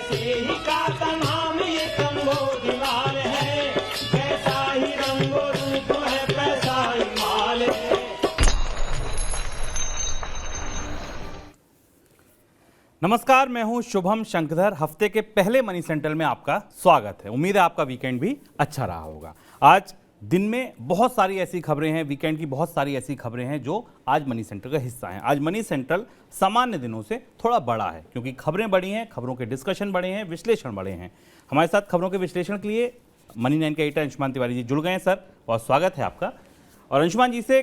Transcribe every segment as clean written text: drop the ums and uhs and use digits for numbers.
ऐसे ही का तमाम ये तंबो दीवार है, कैसा ही रंगो रूप है पैसा ही माल है। नमस्कार, मैं हूं शुभम शंकरधर। हफ्ते के पहले मनी सेंट्रल में आपका स्वागत है। उम्मीद है आपका वीकेंड भी अच्छा रहा होगा। आज दिन में बहुत सारी ऐसी खबरें हैं, वीकेंड की बहुत सारी ऐसी खबरें हैं जो आज मनी सेंट्रल का हिस्सा हैं। आज मनी सेंट्रल सामान्य दिनों से थोड़ा बड़ा है क्योंकि खबरें बड़ी हैं, खबरों के डिस्कशन बड़े हैं, विश्लेषण बड़े हैं। हमारे साथ खबरों के विश्लेषण के लिए मनी 9 के एडिटर अंशुमान तिवारी जी जुड़ गए हैं। सर, बहुत स्वागत है आपका। और अंशुमान जी से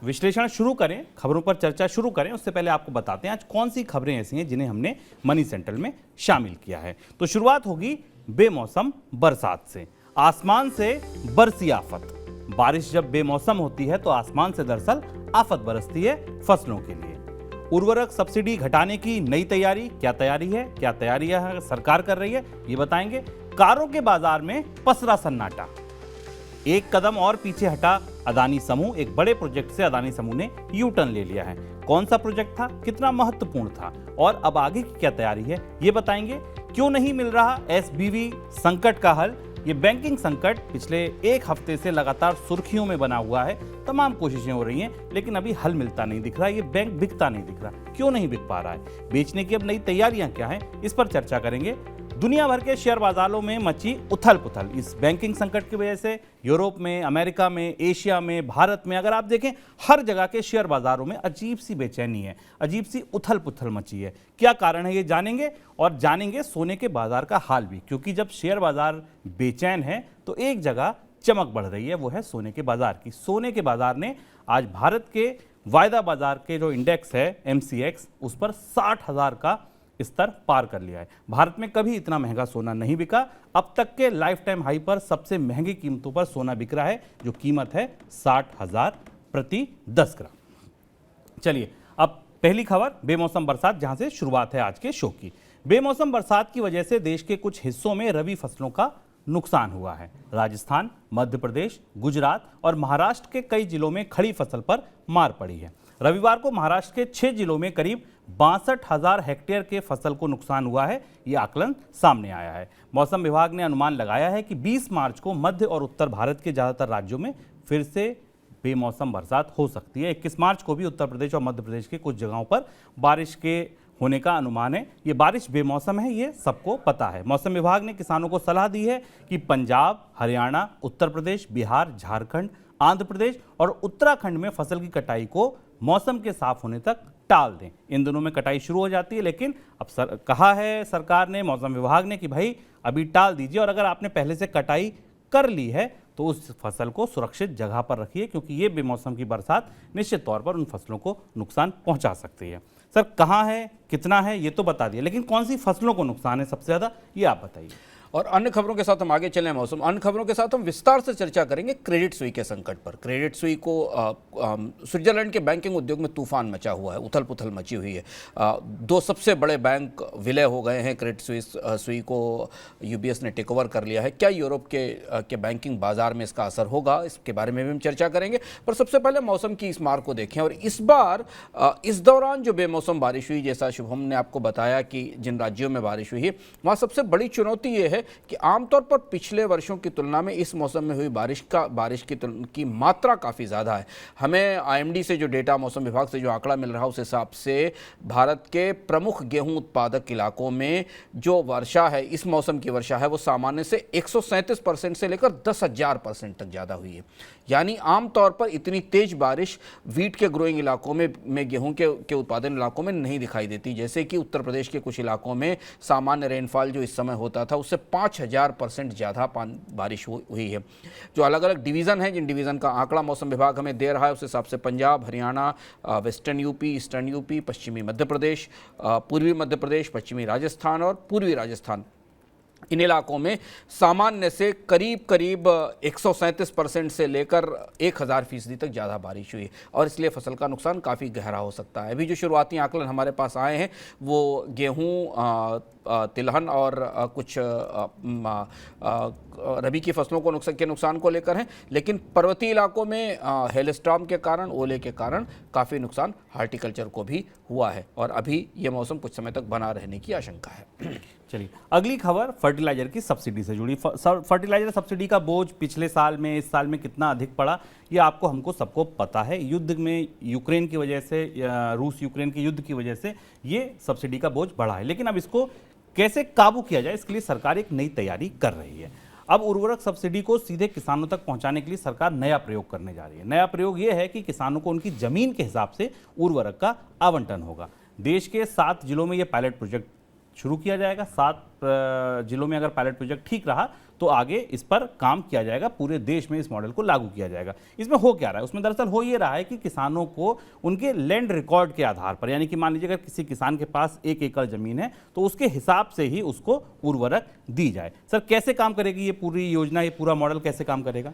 विश्लेषण शुरू करें, खबरों पर चर्चा शुरू करें, उससे पहले आपको बताते हैं आज कौन सी खबरें ऐसी हैं जिन्हें हमने मनी सेंट्रल में शामिल किया है। तो शुरुआत होगी बेमौसम बरसात से। आसमान से बरसी आफत। बारिश जब बेमौसम होती है तो आसमान से दरअसल आफत बरसती है फसलों के लिए। उर्वरक सब्सिडी घटाने की नई तैयारी, क्या तैयारियां सरकार कर रही है, ये बताएंगे। कारों के बाजार में पसरा सन्नाटा। एक कदम और पीछे हटा अदानी समूह। एक बड़े प्रोजेक्ट से अदानी समूह ने यू टर्न ले लिया है। कौन सा प्रोजेक्ट था, कितना महत्वपूर्ण था और अब आगे की क्या तैयारी है, ये बताएंगे। क्यों नहीं मिल रहा एसबीवी संकट का हल। ये बैंकिंग संकट पिछले एक हफ्ते से लगातार सुर्खियों में बना हुआ है। तमाम कोशिशें हो रही हैं लेकिन अभी हल मिलता नहीं दिख रहा। ये बैंक बिकता नहीं दिख रहा। क्यों नहीं बिक पा रहा है, बेचने की अब नई तैयारियां क्या हैं, इस पर चर्चा करेंगे। दुनिया भर के शेयर बाजारों में मची उथल पुथल इस बैंकिंग संकट की वजह से। यूरोप में, अमेरिका में, एशिया में, भारत में, अगर आप देखें हर जगह के शेयर बाजारों में अजीब सी बेचैनी है, अजीब सी उथल पुथल मची है। क्या कारण है ये जानेंगे। और जानेंगे सोने के बाजार का हाल भी, क्योंकि जब शेयर बाजार बेचैन है तो एक जगह चमक बढ़ रही है, वो है सोने के बाजार की। सोने के बाजार ने आज भारत के वायदा बाजार के जो इंडेक्स है MCX, उस पर 60,000 का स्तर पार कर लिया है। भारत में कभी इतना महंगा सोना नहीं बिका। अब तक के लाइफ टाइम हाई पर सबसे महंगी कीमतों पर सोना बिक रहा है, जो कीमत है 60,000 प्रति 10 ग्राम। चलिए अब पहली खबर बेमौसम बरसात, जहां से शुरुआत है आज के शो की। बेमौसम बरसात की वजह से देश के कुछ हिस्सों में रबी फसलों का नुकसान हुआ है। राजस्थान, मध्य प्रदेश, गुजरात और महाराष्ट्र के कई जिलों में खड़ी फसल पर मार पड़ी है। रविवार को महाराष्ट्र के 6 जिलों में करीब 62,000 हेक्टेयर के फसल को नुकसान हुआ है, ये आकलन सामने आया है। मौसम विभाग ने अनुमान लगाया है कि 20 मार्च को मध्य और उत्तर भारत के ज़्यादातर राज्यों में फिर से बेमौसम बरसात हो सकती है। 21 मार्च को भी उत्तर प्रदेश और मध्य प्रदेश के कुछ जगहों पर बारिश के होने का अनुमान है। ये बारिश बेमौसम है, ये सबको पता है। मौसम विभाग ने किसानों को सलाह दी है कि पंजाब, हरियाणा, उत्तर प्रदेश, बिहार, झारखंड, आंध्र प्रदेश और उत्तराखंड में फसल की कटाई को मौसम के साफ होने तक टाल दें। इन दिनों में कटाई शुरू हो जाती है, लेकिन अब कहा है सरकार ने, मौसम विभाग ने, कि भाई अभी टाल दीजिए और अगर आपने पहले से कटाई कर ली है तो उस फसल को सुरक्षित जगह पर रखिए, क्योंकि ये बेमौसम की बरसात निश्चित तौर पर उन फसलों को नुकसान पहुंचा सकती है। सर, कहाँ है, कितना है, ये तो बता दिया, लेकिन कौन सी फसलों को नुकसान है सबसे ज़्यादा, ये आप बताइए। और अन्य खबरों के साथ हम आगे चलें। मौसम अन्य खबरों के साथ हम विस्तार से चर्चा करेंगे क्रेडिट सुई के संकट पर। क्रेडिट सुई को स्विट्जरलैंड के बैंकिंग उद्योग में तूफान मचा हुआ है, उथल पुथल मची हुई है। दो सबसे बड़े बैंक विलय हो गए हैं। क्रेडिट सुई को UBS ने टेक ओवर कर लिया है। क्या यूरोप के बैंकिंग बाजार में इसका असर होगा, इसके बारे में भी हम चर्चा करेंगे। पर सबसे पहले मौसम की इस मार को देखें। और इस बार इस दौरान जो बेमौसम बारिश हुई, जैसा शुभम ने आपको बताया कि जिन राज्यों में बारिश हुई है, वहाँ सबसे बड़ी चुनौती ये है कि आमतौर पर पिछले वर्षों की तुलना में इस मौसम में हुई बारिश की मात्रा काफ़ी ज़्यादा है। हमें IMD से जो डेटा, मौसम विभाग से जो आंकड़ा मिल रहा है, उस हिसाब से भारत के प्रमुख गेहूं उत्पादक इलाकों में जो वर्षा है, इस मौसम की वर्षा है, वो सामान्य से 137% से लेकर 10,000% तक ज़्यादा हुई है। यानी आमतौर पर इतनी तेज बारिश वीट के ग्रोइंग इलाकों में गेहूं के उत्पादन इलाकों में नहीं दिखाई देती। जैसे कि उत्तर प्रदेश के कुछ इलाकों में सामान्य रेनफॉल जो इस समय होता था, उससे 5,000% ज़्यादा बारिश हुई है। जो अलग अलग डिवीज़न है, जिन डिवीज़न का आंकड़ा मौसम विभाग हमें दे रहा है, उस हिसाब से Punjab, Haryana, western UP, eastern UP, पश्चिमी मध्य प्रदेश, पूर्वी मध्य प्रदेश, पश्चिमी राजस्थान और पूर्वी राजस्थान, इन इलाकों में सामान्य से करीब 137% से लेकर 1000% तक ज़्यादा बारिश हुई और इसलिए फसल का नुकसान काफ़ी गहरा हो सकता है। अभी जो शुरुआती आकलन हमारे पास आए हैं वो गेहूँ, तिलहन और कुछ रबी की फसलों के नुकसान को लेकर हैं, लेकिन पर्वतीय इलाकों में हेलस्टॉर्म के कारण, ओले के कारण काफ़ी नुकसान हार्टिकल्चर को भी हुआ है और अभी ये मौसम कुछ समय तक बना रहने की आशंका है। चलिए अगली खबर फर्टिलाइजर की सब्सिडी से जुड़ी। फर्टिलाइजर सब्सिडी का बोझ पिछले साल में इस साल में कितना अधिक पड़ा ये आपको हमको सबको पता है। युद्ध में यूक्रेन की वजह से, रूस यूक्रेन के युद्ध की वजह से ये सब्सिडी का बोझ बढ़ा है, लेकिन अब इसको कैसे काबू किया जाए इसके लिए सरकार एक नई तैयारी कर रही है। अब उर्वरक सब्सिडी को सीधे किसानों तक पहुंचाने के लिए सरकार नया प्रयोग करने जा रही है। नया प्रयोग ये है कि किसानों को उनकी जमीन के हिसाब से उर्वरक का आवंटन होगा। देश के 7 जिलों में ये पायलट प्रोजेक्ट शुरू किया जाएगा। 7 जिलों में अगर पायलट प्रोजेक्ट ठीक रहा तो आगे इस पर काम किया जाएगा, पूरे देश में इस मॉडल को लागू किया जाएगा। इसमें हो क्या रहा है, उसमें दरअसल हो ये रहा है कि किसानों को उनके लैंड रिकॉर्ड के आधार पर, यानी कि मान लीजिए अगर किसी किसान के पास 1 एकड़ जमीन है तो उसके हिसाब से ही उसको उर्वरक दी जाए। सर कैसे काम करेगी ये पूरी योजना, ये पूरा मॉडल कैसे काम करेगा?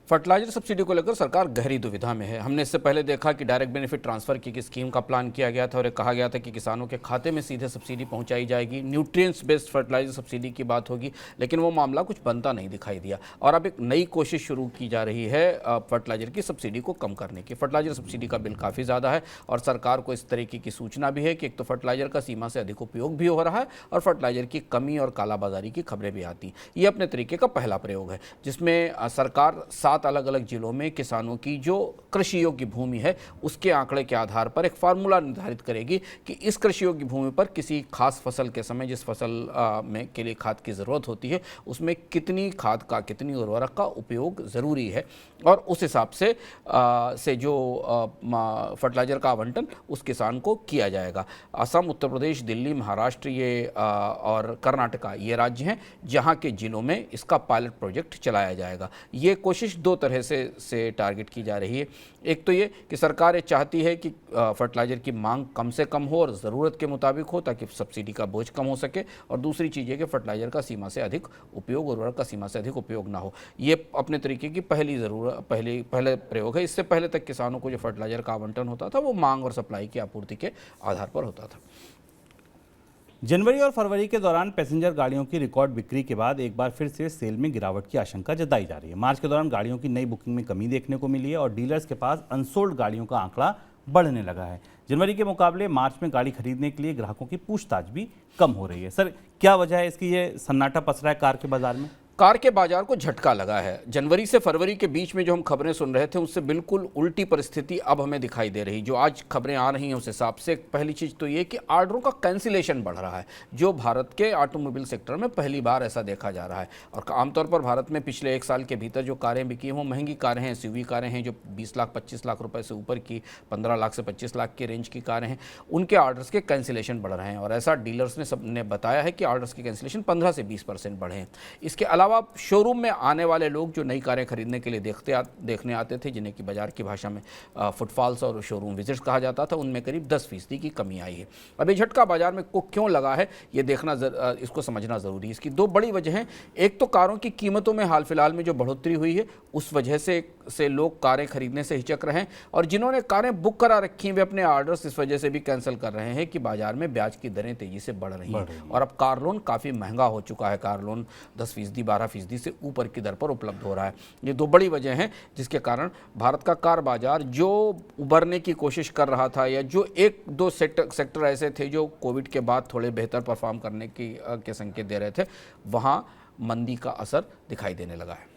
फर्टिलाइजर सब्सिडी को लेकर सरकार गहरी दुविधा में है। हमने इससे पहले देखा कि डायरेक्ट बेनिफिट ट्रांसफर की स्कीम का प्लान किया गया था और कहा गया था कि किसानों के खाते में सीधे सब्सिडी पहुंचाई जाएगी, न्यूट्रिएंट्स बेस्ड फर्टिलाइजर सब्सिडी की बात होगी, लेकिन वो मामला कुछ बनता नहीं दिखाई दिया। और अब एक नई कोशिश शुरू की जा रही है फर्टिलाइजर की सब्सिडी को कम करने की। फर्टिलाइजर सब्सिडी का बिल काफ़ी ज़्यादा है और सरकार को इस तरीके की सूचना भी है कि एक तो फर्टिलाइजर का सीमा से अधिक उपयोग भी हो रहा है और फर्टिलाइजर की कमी और कालाबाजारी की खबरें भी आती। ये अपने तरीके का पहला प्रयोग है जिसमें सरकार 7 अलग अलग जिलों में किसानों की जो कृषि योग्य भूमि है उसके आंकड़े के आधार पर एक फार्मूला निर्धारित करेगी कि इस कृषि योग्य भूमि पर किसी खास फसल के समय जिस फसल में के लिए खाद की ज़रूरत होती है उसमें कितनी खाद का, कितनी उर्वरक का उपयोग ज़रूरी है और उस हिसाब से जो फर्टिलाइजर का आवंटन उस किसान को किया जाएगा। असम, उत्तर प्रदेश, दिल्ली, महाराष्ट्र और कर्नाटका ये राज्य हैं जहाँ के जिलों में इसका पायलट प्रोजेक्ट चलाया जाएगा। ये कोशिश 2 तरह से टारगेट की जा रही है। एक तो ये कि सरकार ये चाहती है कि फर्टिलाइजर की मांग कम से कम हो और ज़रूरत के मुताबिक हो ताकि सब्सिडी का बोझ कम हो सके, और दूसरी चीज़ है कि फर्टिलाइजर का सीमा से अधिक उपयोग, उर्वरक का सीमा से अधिक उपयोग ना हो। ये अपने तरीके की पहले प्रयोग है। इससे पहले तक किसानों को जो फर्टिलाइजर का आवंटन होता था वो मांग और सप्लाई की आपूर्ति के आधार पर होता था। जनवरी और फरवरी के दौरान पैसेंजर गाड़ियों की रिकॉर्ड बिक्री के बाद एक बार फिर से सेल में गिरावट की आशंका जताई जा रही है। मार्च के दौरान गाड़ियों की नई बुकिंग में कमी देखने को मिली है और डीलर्स के पास अनसोल्ड गाड़ियों का आंकड़ा बढ़ने लगा है। जनवरी के मुकाबले मार्च में गाड़ी खरीदने के लिए ग्राहकों की पूछताछ भी कम हो रही है। सर क्या वजह है इसकी, ये सन्नाटा पस रहा है कार के बाजार में? कार के बाजार को झटका लगा है। जनवरी से फरवरी के बीच में जो हम खबरें सुन रहे थे उससे बिल्कुल उल्टी परिस्थिति अब हमें दिखाई दे रही। जो आज खबरें आ रही हैं उस हिसाब से पहली चीज़ तो ये कि ऑर्डरों का कैंसिलेशन बढ़ रहा है, जो भारत के ऑटोमोबाइल सेक्टर में पहली बार ऐसा देखा जा रहा है। और आमतौर पर भारत में पिछले 1 साल के भीतर जो कारें बिकी हैं वो महंगी कारें हैं, SUV कारें हैं जो 20 लाख 25 लाख रुपए से ऊपर की, 15 लाख से 25 लाख के रेंज की कारें हैं, उनके ऑर्डर्स के कैंसिलेशन बढ़ रहे हैं। और ऐसा डीलर्स ने सबने बताया है कि ऑर्डर्स के कैंसिलेशन 15 से 20% बढ़े हैं। इसके अलावा शोरूम आने वाले लोग जो नई कारें खरीदने के लिए देखने आते थे, जिन्हें कि बाजार की भाषा में फुटफॉल्स और शोरूम विजिट्स कहा जाता था, उनमें करीब 10% की कमी आई है। अब ये झटका बाजार में को क्यों लगा है ये देखना, इसको समझना ज़रूरी है। इसकी 2 बड़ी वजह हैं। एक तो कारों की कीमतों में हाल फिलहाल में जो बढ़ोतरी हुई है उस वजह से लोग कारें खरीदने से हिचक रहे हैं, और जिन्होंने कारें बुक करा रखी हैं वे अपने ऑर्डर्स इस वजह से भी कैंसिल कर रहे हैं कि बाजार में ब्याज की दरें तेज़ी से बढ़ रही हैं और अब कार लोन काफ़ी महंगा हो चुका है। कार लोन 10%, 12% से ऊपर की दर पर उपलब्ध हो रहा है। ये 2 बड़ी वजह हैं जिसके कारण भारत का कार बाजार जो उभरने की कोशिश कर रहा था, या जो 1-2 सेक्टर ऐसे थे जो कोविड के बाद थोड़े बेहतर परफॉर्म करने के संकेत दे रहे थे, वहाँ मंदी का असर दिखाई देने लगा है।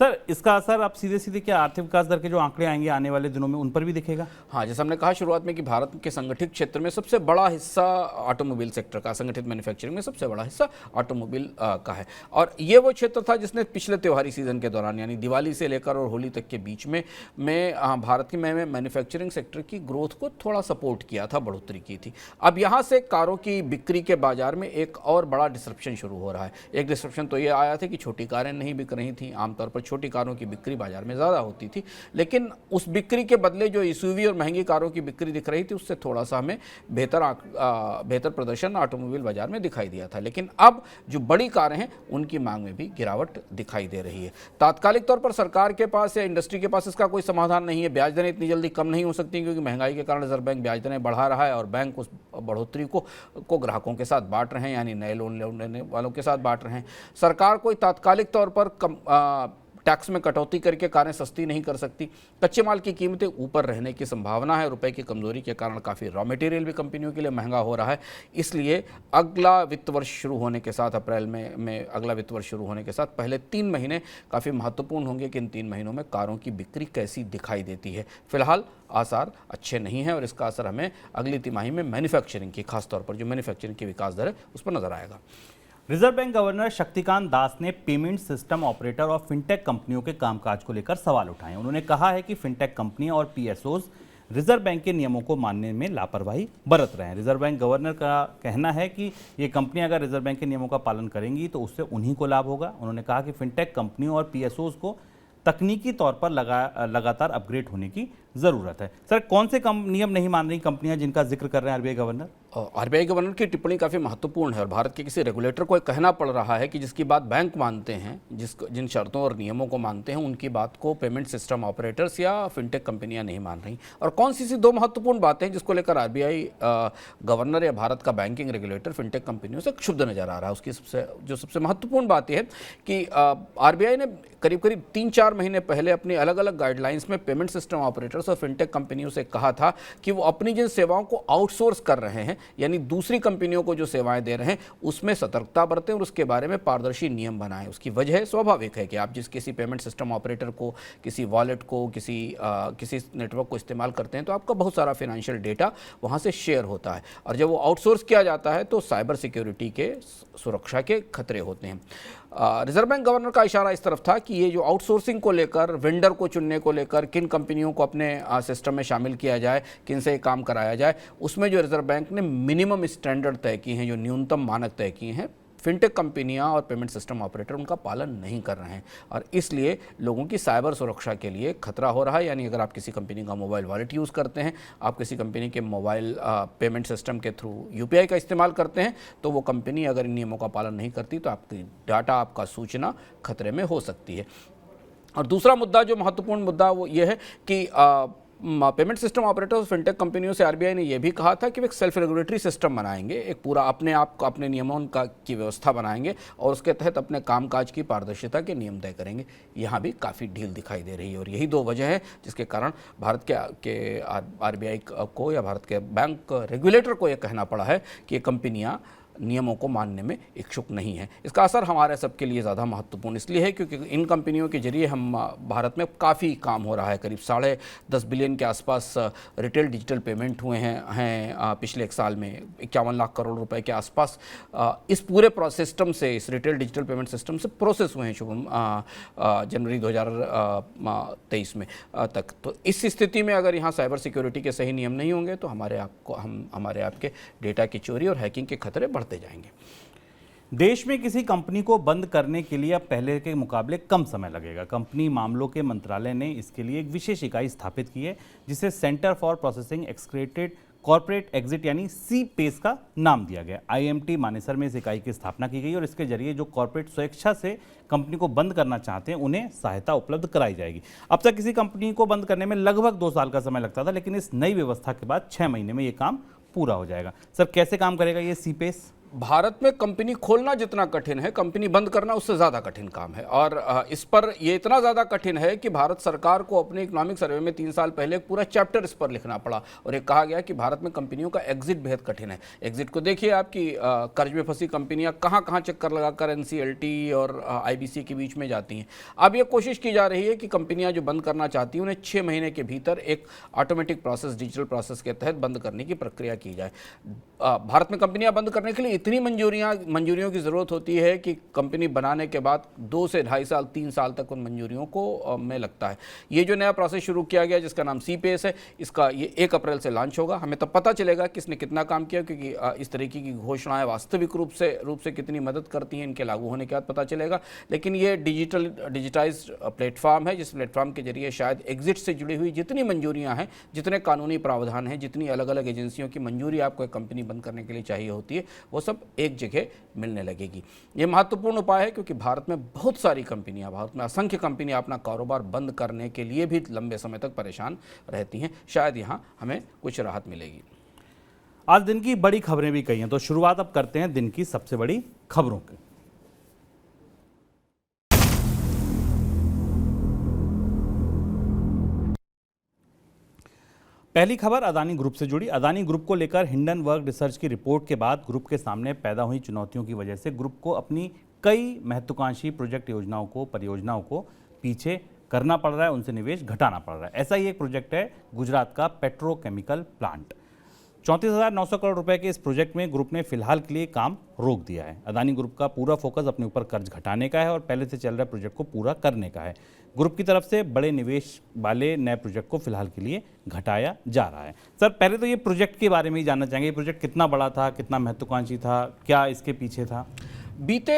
सर इसका असर आप सीधे क्या आर्थिक विकास दर के जो आंकड़े आएंगे आने वाले दिनों में उन पर भी दिखेगा? हाँ, जैसे हमने कहा शुरुआत में कि भारत के संगठित क्षेत्र में सबसे बड़ा हिस्सा ऑटोमोबाइल सेक्टर का, संगठित मैन्युफैक्चरिंग में सबसे बड़ा हिस्सा ऑटोमोबाइल का है। और ये वो क्षेत्र था जिसने पिछले त्योहारी सीजन के दौरान, यानी दिवाली से लेकर और होली तक के बीच में भारत की मैन्युफैक्चरिंग सेक्टर की ग्रोथ को थोड़ा सपोर्ट किया था, बढ़ोतरी की थी। अब यहाँ से कारों की बिक्री के बाजार में एक और बड़ा डिसरप्शन शुरू हो रहा है। एक डिसरप्शन तो ये आया था कि छोटी कारें नहीं बिक रही थी। आमतौर पर छोटी कारों की बिक्री बाजार में ज़्यादा होती थी, लेकिन उस बिक्री के बदले जो SUV और महंगी कारों की बिक्री दिख रही थी उससे थोड़ा सा हमें बेहतर प्रदर्शन ऑटोमोबाइल बाजार में दिखाई दिया था। लेकिन अब जो बड़ी कारें हैं उनकी मांग में भी गिरावट दिखाई दे रही है। तात्कालिक तौर पर सरकार के पास या इंडस्ट्री के पास इसका कोई समाधान नहीं है। ब्याज दरें इतनी जल्दी कम नहीं हो सकती क्योंकि महंगाई के कारण रिजर्व बैंक ब्याज दरें बढ़ा रहा है और बैंक उस बढ़ोतरी को ग्राहकों के साथ बांट रहे हैं, यानी नए लोन लेने वालों के साथ बांट रहे हैं। सरकार कोई तात्कालिक तौर पर टैक्स में कटौती करके कारें सस्ती नहीं कर सकती। कच्चे माल की कीमतें ऊपर रहने की संभावना है। रुपए की कमजोरी के कारण काफ़ी रॉ मटेरियल भी कंपनियों के लिए महंगा हो रहा है। इसलिए अगला वित्त वर्ष शुरू होने के साथ, अप्रैल में अगला वित्त वर्ष शुरू होने के साथ पहले 3 महीने काफ़ी महत्वपूर्ण होंगे कि इन 3 महीनों में कारों की बिक्री कैसी दिखाई देती है। फिलहाल आसार अच्छे नहीं हैं और इसका असर हमें अगली तिमाही में मैन्युफैक्चरिंग की, खासतौर पर जो मैन्युफैक्चरिंग की विकास दर है उस पर नजर आएगा। Reserve bank governor Shaktikanta Das ने पेमेंट सिस्टम ऑपरेटर और फिनटेक कंपनियों के कामकाज को लेकर सवाल उठाए। उन्होंने कहा है कि फिनटेक कंपनियां और पीएसओज रिजर्व बैंक के नियमों को मानने में लापरवाही बरत रहे हैं। रिजर्व बैंक गवर्नर का कहना है कि ये कंपनियां अगर रिजर्व बैंक के नियमों का पालन करेंगी तो उससे उन्हीं को लाभ होगा। उन्होंने कहा कि फिनटेक कंपनियों और पीएसओज को तकनीकी तौर पर लगातार अपग्रेड होने की जरूरत है। सर, कौन से नियम नहीं मान रही कंपनियां जिनका जिक्र कर रहे हैं आरबीआई गवर्नर? आरबीआई गवर्नर की टिप्पणी काफ़ी महत्वपूर्ण है और भारत के किसी रेगुलेटर को कहना पड़ रहा है कि जिसकी बात बैंक मानते हैं, जिन शर्तों और नियमों को मानते हैं, उनकी बात को पेमेंट सिस्टम ऑपरेटर्स या फिनटेक कंपनियां नहीं मान रही। और कौन सी 2 महत्वपूर्ण बातें हैं जिसको लेकर आरबीआई गवर्नर या भारत का बैंकिंग रेगुलेटर फिनटेक कंपनियों से क्षुब्ध नजर आ रहा है? उसकी सबसे महत्वपूर्ण बात यह है कि आरबीआई ने करीब 3-4 महीने पहले अपनी अलग अलग गाइडलाइंस में पेमेंट सिस्टम ऑपरेटर्स और फिनटेक कंपनियों से कहा था कि वो अपनी जिन सेवाओं को आउटसोर्स कर रहे हैं, यानी दूसरी कंपनियों को जो सेवाएं दे रहे हैं, उसमें सतर्कता बरतें और उसके बारे में पारदर्शी नियम बनाएं। उसकी वजह स्वाभाविक है कि आप किसी पेमेंट सिस्टम ऑपरेटर को, किसी वॉलेट को, किसी नेटवर्क को इस्तेमाल करते हैं तो आपका बहुत सारा फाइनेंशियल डेटा वहां से शेयर होता है और जब वो आउटसोर्स किया जाता है तो साइबर सिक्योरिटी के, सुरक्षा के खतरे होते हैं। रिजर्व बैंक गवर्नर का इशारा इस तरफ था कि ये जो आउटसोर्सिंग को लेकर, वेंडर को चुनने को लेकर, किन कंपनियों को अपने सिस्टम में शामिल किया जाए, किन से काम कराया जाए, उसमें जो रिजर्व बैंक ने मिनिमम स्टैंडर्ड तय किए हैं, जो न्यूनतम मानक तय किए हैं, फिनटेक कंपनियां और पेमेंट सिस्टम ऑपरेटर उनका पालन नहीं कर रहे हैं और इसलिए लोगों की साइबर सुरक्षा के लिए खतरा हो रहा है। यानी अगर आप किसी कंपनी का मोबाइल वॉलेट यूज़ करते हैं, आप किसी कंपनी के मोबाइल पेमेंट सिस्टम के थ्रू यूपीआई का इस्तेमाल करते हैं, तो वो कंपनी अगर इन नियमों का पालन नहीं करती तो आपकी डाटा, आपका सूचना खतरे में हो सकती है। और दूसरा मुद्दा, जो महत्वपूर्ण मुद्दा, वो ये है कि पेमेंट सिस्टम ऑपरेटर्स, फिनटेक कंपनियों से आरबीआई ने यह भी कहा था कि वे एक सेल्फ रेगुलेटरी सिस्टम बनाएंगे, एक पूरा अपने आप को, अपने नियमों की व्यवस्था बनाएंगे और उसके तहत अपने कामकाज की पारदर्शिता के नियम तय करेंगे। यहाँ भी काफ़ी ढील दिखाई दे रही है और यही 2 वजह है जिसके कारण भारत के आरबीआई को या भारत के बैंक रेगुलेटर को यह कहना पड़ा है कि ये कंपनियाँ नियमों को मानने में इच्छुक नहीं है। इसका असर हमारे सबके लिए ज़्यादा महत्वपूर्ण इसलिए है क्योंकि इन कंपनियों के जरिए हम भारत में काफ़ी काम हो रहा है। करीब 10.5 बिलियन के आसपास रिटेल डिजिटल पेमेंट हुए हैं पिछले 1 साल में। 51 लाख करोड़ रुपए के आसपास इस पूरे सिस्टम से, इस रिटेल डिजिटल पेमेंट सिस्टम से प्रोसेस हुए हैं शुभम जनवरी 2023 में तक। तो इस स्थिति में अगर यहाँ साइबर सिक्योरिटी के सही नियम नहीं होंगे तो हमारे आपके डेटा की चोरी और हैकिंग के खतरे बढ़ते जाएंगे। देश में किसी कंपनी को बंद करने के लिए अब पहले के मुकाबले कम समय लगेगा। कंपनी मामलों के मंत्रालय ने इसके लिए एक विशेष इकाई स्थापित की है जिसे Centre for Processing Accelerated Corporate Exit यानी CPACE का नाम दिया गया। IMT मानेसर में इस इकाई की स्थापना की गई और इसके जरिए जो कॉर्पोरेट स्वेच्छा से कंपनी को बंद करना चाहते हैं उन्हें सहायता उपलब्ध कराई जाएगी। अब तक किसी कंपनी को बंद करने में लगभग 2 साल का समय लगता था, लेकिन इस नई व्यवस्था के बाद 6 महीने में ये काम पूरा हो जाएगा। सर, कैसे काम करेगा ये CPACE? भारत में कंपनी खोलना जितना कठिन है, कंपनी बंद करना उससे ज़्यादा कठिन काम है और इस पर ये इतना ज़्यादा कठिन है कि भारत सरकार को अपने इकोनॉमिक सर्वे में 3 साल पहले एक पूरा चैप्टर इस पर लिखना पड़ा और एक कहा गया कि भारत में कंपनियों का एग्जिट बेहद कठिन है। एग्जिट को देखिए, आपकी कर्ज में फंसी कंपनियां कहाँ चक्कर लगाकर NCLT और IBC के बीच में जाती हैं। अब ये कोशिश की जा रही है कि कंपनियां जो बंद करना चाहती हैं उन्हें 6 महीने के भीतर एक ऑटोमेटिक प्रोसेस, डिजिटल प्रोसेस के तहत बंद करने की प्रक्रिया की जाए। भारत में कंपनियां बंद करने के लिए इतनी मंजूरियों की ज़रूरत होती है कि कंपनी बनाने के बाद 2 से 2.5 साल 3 साल तक उन मंजूरियों को में लगता है। ये जो नया प्रोसेस शुरू किया गया जिसका नाम CPACE है, इसका ये 1 अप्रैल से लॉन्च होगा। हमें तब पता चलेगा किसने कितना काम किया, क्योंकि इस तरीके की घोषणाएं वास्तविक रूप से कितनी मदद करती हैं, इनके लागू होने के बाद पता चलेगा। लेकिन ये डिजिटाइज्ड प्लेटफॉर्म है जिस प्लेटफॉर्म के जरिए शायद एग्जिट से जुड़ी हुई जितनी मंजूरियाँ हैं, जितने कानूनी प्रावधान हैं, जितनी अलग अलग एजेंसियों की मंजूरी आपको एक कंपनी बंद करने के लिए चाहिए होती है, वो सब एक जगह मिलने लगेगी। ये महत्वपूर्ण उपाय है क्योंकि भारत में बहुत सारी कंपनियां, भारत में असंख्य कंपनियां अपना कारोबार बंद करने के लिए भी लंबे समय तक परेशान रहती हैं। शायद यहां हमें कुछ राहत मिलेगी। आज दिन की बड़ी खबरें भी कही हैं, तो शुरुआत अब करते हैं दिन की सबसे बड़ी खबरों की। पहली खबर अदानी ग्रुप से जुड़ी। अदानी ग्रुप को लेकर हिंडनबर्ग रिसर्च की रिपोर्ट के बाद ग्रुप के सामने पैदा हुई चुनौतियों की वजह से ग्रुप को अपनी कई महत्वाकांक्षी प्रोजेक्ट परियोजनाओं को पीछे करना पड़ रहा है, उनसे निवेश घटाना पड़ रहा है। ऐसा ही एक प्रोजेक्ट है गुजरात का पेट्रोकेमिकल प्लांट। 34,900 करोड़ रुपए के इस प्रोजेक्ट में ग्रुप ने फिलहाल के लिए काम रोक दिया है। अदानी ग्रुप का पूरा फोकस अपने ऊपर कर्ज घटाने का है और पहले से चल रहे प्रोजेक्ट को पूरा करने का है। ग्रुप की तरफ से बड़े निवेश वाले नए प्रोजेक्ट को फिलहाल के लिए घटाया जा रहा है। सर, पहले तो ये प्रोजेक्ट के बारे में ही जानना चाहेंगे। ये प्रोजेक्ट कितना बड़ा था, कितना महत्वाकांक्षी था, क्या इसके पीछे था? बीते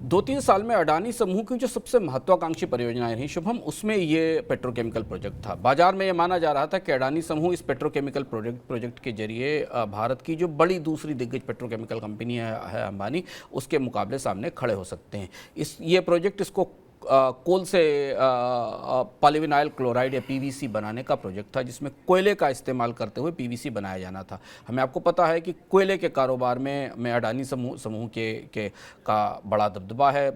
2-3 साल में अडानी समूह की जो सबसे महत्वाकांक्षी परियोजनाएं रही शुभम, उसमें ये पेट्रोकेमिकल प्रोजेक्ट था। बाजार में ये माना जा रहा था कि अडानी समूह इस पेट्रोकेमिकल प्रोजेक्ट के जरिए भारत की जो बड़ी दूसरी दिग्गज पेट्रोकेमिकल कंपनी है अंबानी, उसके मुकाबले सामने खड़े हो सकते हैं। ये प्रोजेक्ट इसको कोल से पॉलीविनाइल क्लोराइड या पीवीसी बनाने का प्रोजेक्ट था, जिसमें कोयले का इस्तेमाल करते हुए पीवीसी बनाया जाना था। हमें आपको पता है कि कोयले के कारोबार में अडानी समूह का बड़ा दबदबा है।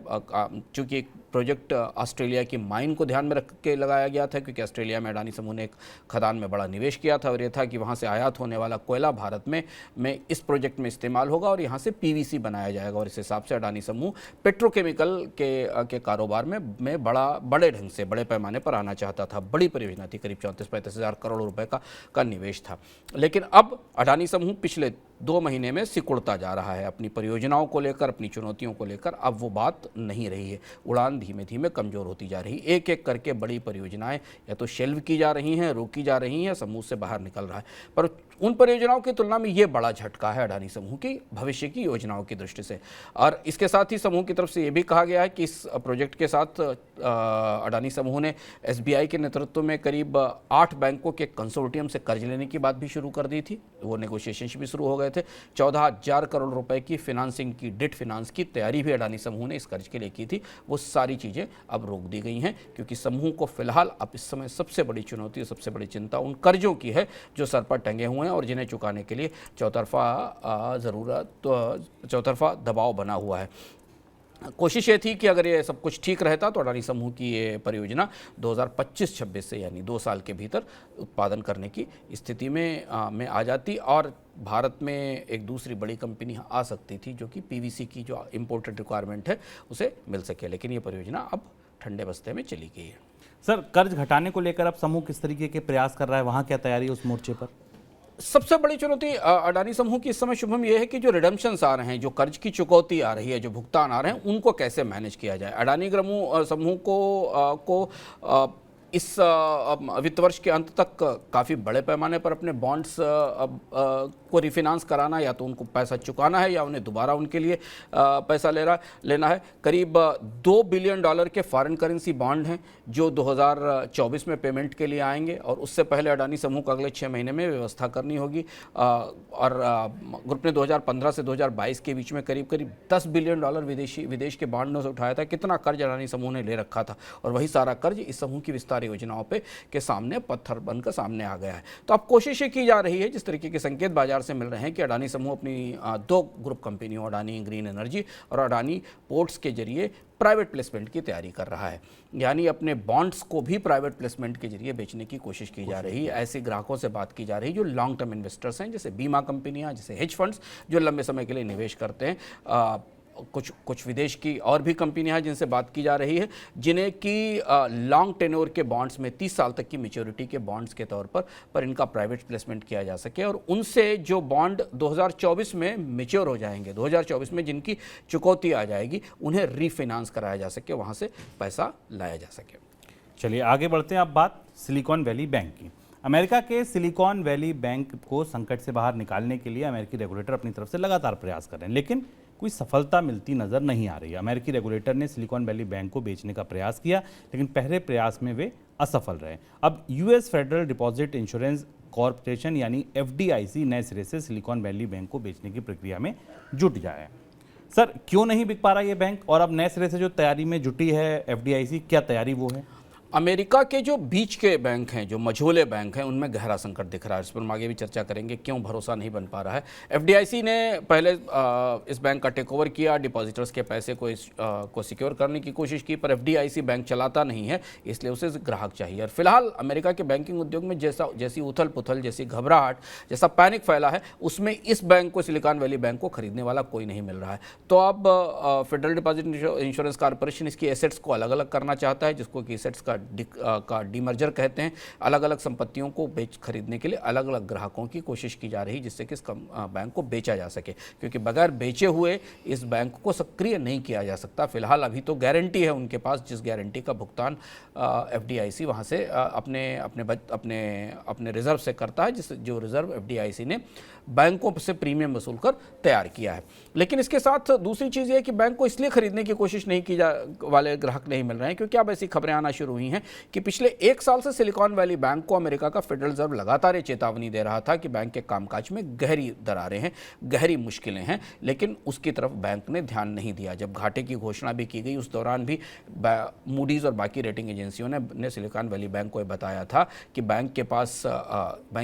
चूँकि प्रोजेक्ट ऑस्ट्रेलिया की माइन को ध्यान में रख के लगाया गया था, क्योंकि ऑस्ट्रेलिया में अडानी समूह ने एक खदान में बड़ा निवेश किया था और यह था कि वहाँ से आयात होने वाला कोयला भारत में इस प्रोजेक्ट में इस्तेमाल होगा और यहाँ से पीवीसी बनाया जाएगा। और इस हिसाब से अडानी समूह पेट्रोकेमिकल के कारोबार में बड़े ढंग से बड़े पैमाने पर आना चाहता था। बड़ी परियोजना थी, करीब 34-35 हज़ार करोड़ रुपए का निवेश था। लेकिन अब अडानी समूह पिछले 2 महीने में सिकुड़ता जा रहा है अपनी परियोजनाओं को लेकर, अपनी चुनौतियों को लेकर। अब वो बात नहीं रही है। उड़ान धीमे धीमे कमज़ोर होती जा रही। एक एक करके बड़ी परियोजनाएं या तो शेल्व की जा रही हैं, रोकी जा रही हैं, समूह से बाहर निकल रहा है। पर उन परियोजनाओं की तुलना में ये बड़ा झटका है अडानी समूह की भविष्य की योजनाओं की दृष्टि से। और इसके साथ ही समूह की तरफ से ये भी कहा गया है कि इस प्रोजेक्ट के साथ अडानी समूह ने एसबीआई के नेतृत्व में करीब 8 बैंकों के कंसोर्टियम से कर्ज लेने की बात भी शुरू कर दी थी। वो नेगोशिएशन भी शुरू हो गए थे। 14,000 करोड़ रुपए की फिनांसिंग की, डेट फिनांस की तैयारी भी अडानी समूह ने इस कर्ज के लिए की थी। वो सारी चीज़ें अब रोक दी गई हैं, क्योंकि समूह को फिलहाल अब इस समय सबसे बड़ी चुनौती, सबसे बड़ी चिंता उन कर्जों की है जो सर पर टंगे हुए हैं और जिन्हें चुकाने के लिए चौतरफा दबाव बना हुआ है। कोशिश ये थी कि अगर ये सब कुछ ठीक रहता तो अडानी समूह की ये परियोजना 2025-26 से, यानी 2 साल के भीतर उत्पादन करने की स्थिति में आ जाती और भारत में एक दूसरी बड़ी कंपनी आ सकती थी जो कि पीवीसी की जो इम्पोर्टेड रिक्वायरमेंट है उसे मिल सके। लेकिन ये परियोजना अब ठंडे बस्ते में चली गई है। सर, कर्ज घटाने को लेकर अब समूह किस तरीके के प्रयास कर रहा है? वहाँ क्या तैयारी है उस मोर्चे पर? सबसे बड़ी चुनौती अडानी समूह की इस समय शुभम यह है कि जो रिडम्पशंस आ रहे हैं, जो कर्ज की चुकौती आ रही है, जो भुगतान आ रहे हैं, उनको कैसे मैनेज किया जाए। अडानी समूह को इस वित्त वर्ष के अंत तक काफ़ी बड़े पैमाने पर अपने बॉन्ड्स को रिफिनांस कराना, या तो उनको पैसा चुकाना है या उन्हें दोबारा उनके लिए पैसा लेना है। करीब $2 बिलियन के फॉरेन करेंसी बॉन्ड हैं जो 2024 में पेमेंट के लिए आएंगे और उससे पहले अडानी समूह को अगले 6 महीने में व्यवस्था करनी होगी। और ग्रुप ने 2015 से 2022 के बीच में करीब $10 बिलियन विदेश के बॉन्डों से उठाया था। कितना कर्ज अडानी समूह ने ले रखा था और वही सारा कर्ज इस समूह की विस्तार योजनाओं के सामने पत्थर बनकर सामने आ गया है। तो अब कोशिश ये की जा रही है, जिस तरीके के संकेत बाजार से मिल रहे हैं, कि अडानी समूह अपनी 2 ग्रुप कंपनियों, अडानी ग्रीन एनर्जी और अडानी पोर्ट्स के जरिए प्राइवेट प्लेसमेंट की तैयारी कर रहा है। यानी अपने बॉन्ड्स को भी प्राइवेट प्लेसमेंट के जरिए बेचने की कोशिश की जा रही है। ऐसे ग्राहकों से बात की जा रही है जो लॉन्ग टर्म इन्वेस्टर्स हैं, जैसे बीमा कंपनियां, जैसे हेज फंड्स जो लंबे समय के लिए निवेश करते हैं। कुछ विदेश की और भी कंपनियां हैं जिनसे बात की जा रही है, जिन्हें कि लॉन्ग टेन्योर के बॉन्ड्स में 30 साल तक की मैच्योरिटी के बॉन्ड्स के तौर पर इनका प्राइवेट प्लेसमेंट किया जा सके और उनसे जो बॉन्ड 2024 में मैच्योर हो जाएंगे, 2024 में जिनकी चुकौती आ जाएगी, उन्हें रीफाइनेंस कराया जा सके, वहाँ से पैसा लाया जा सके। चलिए आगे बढ़ते हैं। अब बात सिलिकॉन वैली बैंक की। अमेरिका के सिलिकॉन वैली बैंक को संकट से बाहर निकालने के लिए अमेरिकी रेगुलेटर अपनी तरफ से लगातार प्रयास कर रहे हैं, लेकिन कोई सफलता मिलती नजर नहीं आ रही है। अमेरिकी रेगुलेटर ने सिलिकॉन वैली बैंक को बेचने का प्रयास किया, लेकिन पहले प्रयास में वे असफल रहे। अब US federal deposit insurance corporation यानी FDIC नए सिरे से सिलिकॉन वैली बैंक को बेचने की प्रक्रिया में जुट गया है। सर, क्यों नहीं बिक पा रहा ये बैंक और अब नए सिरे से जो तैयारी में जुटी है FDIC, क्या तैयारी वो है? अमेरिका के जो बीच के बैंक हैं, जो मझोले बैंक हैं, उनमें गहरा संकट दिख रहा है। इस पर हम आगे भी चर्चा करेंगे, क्यों भरोसा नहीं बन पा रहा है। एफडीआईसी ने पहले इस बैंक का टेक ओवर किया, डिपॉजिटर्स के पैसे को सिक्योर करने की कोशिश की, पर एफडीआईसी बैंक चलाता नहीं है, इसलिए उसे ग्राहक चाहिए। और फिलहाल अमेरिका के बैंकिंग उद्योग में जैसी उथल पुथल, जैसी घबराहट, जैसा पैनिक फैला है, उसमें इस बैंक को, सिलिकॉन वैली बैंक को खरीदने वाला कोई नहीं मिल रहा है। तो अब फेडरल डिपॉजिट इंश्योरेंस कॉर्पोरेशन इसकी एसेट्स को अलग अलग करना चाहता है, जिसको कि एसेट्स का डीमर्जर कहते हैं। अलग अलग संपत्तियों को खरीदने के लिए अलग अलग ग्राहकों की कोशिश की जा रही है, जिससे कि इस बैंक को बेचा जा सके, क्योंकि बगैर बेचे हुए इस बैंक को सक्रिय नहीं किया जा सकता। फिलहाल अभी तो गारंटी है उनके पास, जिस गारंटी का भुगतान एफडीआईसी वहाँ से अपने रिजर्व से करता है, जो रिजर्व एफडीआईसी ने बैंकों से प्रीमियम वसूल कर तैयार किया है। लेकिन इसके साथ दूसरी चीज़ ये है कि बैंक को इसलिए खरीदने की कोशिश नहीं की वाले ग्राहक नहीं मिल रहे हैं, क्योंकि अब ऐसी खबरें आना शुरू हुई हैं कि पिछले 1 साल से सिलिकॉन वैली बैंक को अमेरिका का फेडरल रिजर्व लगातार ये चेतावनी दे रहा था कि बैंक के कामकाज में गहरी दरारें हैं, गहरी मुश्किलें हैं, लेकिन उसकी तरफ बैंक ने ध्यान नहीं दिया। जब घाटे की घोषणा भी की गई, उस दौरान भी मूडीज़ और बाकी रेटिंग एजेंसियों ने सिलिकॉन वैली बैंक को बताया था कि बैंक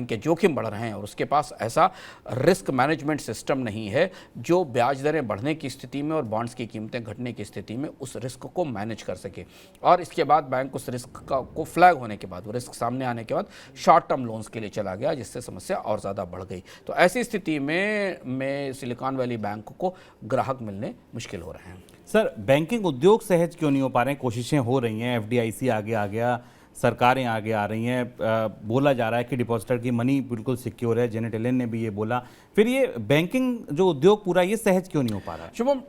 के जोखिम बढ़ रहे हैं और उसके पास ऐसा रिस्क मैनेजमेंट सिस्टम नहीं है जो ब्याज दरें बढ़ने की स्थिति में और बॉन्ड्स की कीमतें घटने की स्थिति में उस रिस्क को मैनेज कर सके। और इसके बाद बैंक उस रिस्क को फ्लैग होने के बाद, वो रिस्क सामने आने के बाद शॉर्ट टर्म लोन्स के लिए चला गया, जिससे समस्या और ज़्यादा बढ़ गई। तो ऐसी स्थिति में सिलिकॉन वैली बैंक को ग्राहक मिलने मुश्किल हो रहे हैं। सर, बैंकिंग उद्योग सहज क्यों नहीं हो पा रहे हैं? कोशिशें हो रही हैं, एफडीआईसी आगे आ गया, सरकारें आगे आ रही हैं, बोला जा रहा है कि डिपॉजिटर की मनी बिल्कुल सिक्योर है, जेनेट एलन ने भी ये बोला, फिर ये बैंकिंग जो उद्योग पूरा ये सहज क्यों नहीं हो पा रहा है? शुभम,